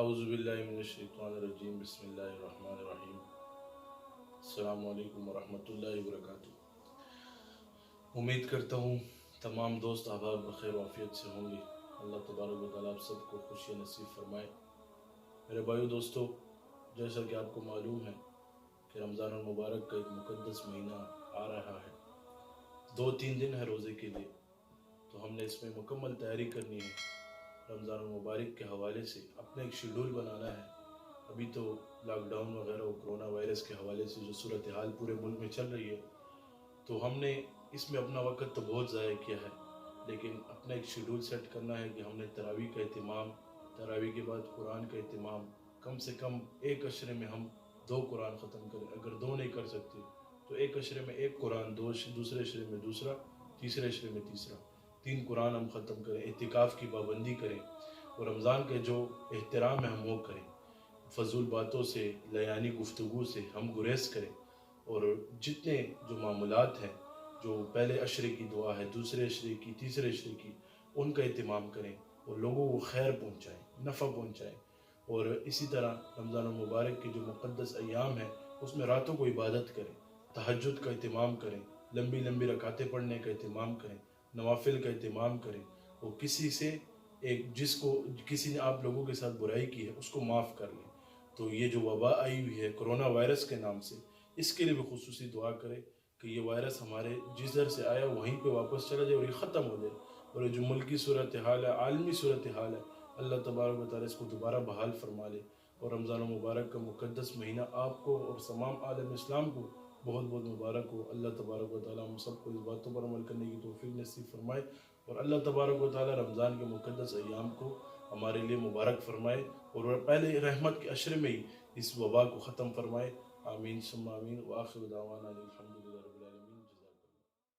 اعوذ باللہ من الشیطان الرجیم، بسم اللہ الرحمن الرحیم۔ السلام علیکم ورحمۃ اللہ وبرکاتہ۔ امید کرتا ہوں تمام دوست احباب بخیر و عافیت سے ہوں گے۔ اللہ تبارک و تعالیٰ آپ سب کو خوشی نصیب فرمائے۔ میرے بھائیو دوستو، جیسا کہ آپ کو معلوم ہے کہ رمضان المبارک کا ایک مقدس مہینہ آ رہا ہے، 2-3 دن ہے روزے کے لیے، تو ہم نے اس میں مکمل تیاری کرنی ہے۔ رمضان المبارک کے حوالے سے اپنا ایک شیڈول بنانا ہے۔ ابھی تو لاک ڈاؤن وغیرہ اور کرونا وائرس کے حوالے سے جو صورتحال پورے ملک میں چل رہی ہے، تو ہم نے اس میں اپنا وقت تو بہت ضائع کیا ہے، لیکن اپنا ایک شیڈول سیٹ کرنا ہے کہ ہم نے تراویح کا اہتمام، تراویح کے بعد قرآن کا اہتمام، کم سے کم ایک عشرے میں ہم 2 قرآن ختم کریں۔ اگر 2 نہیں کر سکتے تو ایک عشرے میں 1 قرآن، دوسرے عشرے میں دوسرا، تیسرے عشرے میں تیسرا، 3 قرآن ہم ختم کریں، اعتکاف کی پابندی کریں، اور رمضان کے جو احترام ہے ہم وہ کریں۔ فضول باتوں سے، لیانی گفتگو سے ہم گریز کریں، اور جتنے جو معمولات ہیں، جو پہلے عشرے کی دعا ہے، دوسرے عشرے کی، تیسرے عشرے کی، ان کا اہتمام کریں اور لوگوں کو خیر پہنچائیں، نفع پہنچائیں۔ اور اسی طرح رمضان المبارک کے جو مقدس ایام ہیں اس میں راتوں کو عبادت کریں، تہجد کا اہتمام کریں، لمبی لمبی رکعتیں پڑھنے کا اہتمام کریں، نوافل کا اہتمام کریں، اور کسی نے آپ لوگوں کے ساتھ برائی کی ہے اس کو معاف کر لیں۔ تو یہ جو وبا آئی ہوئی ہے کرونا وائرس کے نام سے، اس کے لیے بھی خصوصی دعا کریں کہ یہ وائرس ہمارے جس در سے آیا وہیں پہ واپس چلا جائے اور یہ ختم ہو جائے، اور یہ جو ملکی صورتحال ہے، عالمی صورتحال ہے، اللہ تبارک و تعالیٰ اس کو دوبارہ بحال فرما لے۔ اور رمضان المبارک کا مقدس مہینہ آپ کو اور تمام عالم اسلام کو بہت بہت مبارک ہو۔ اللہ تبارک و تعالیٰ ہم سب کو اس باتوں پر عمل کرنے کی توفیق نصیب فرمائے، اور اللہ تبارک و تعالیٰ رمضان کے مقدس ایام کو ہمارے لیے مبارک فرمائے، اور پہلے رحمت کے عشرے میں ہی اس وبا کو ختم فرمائے۔ آمین ثم آمین، وآخر دعوانا الحمدللہ رب العالمین۔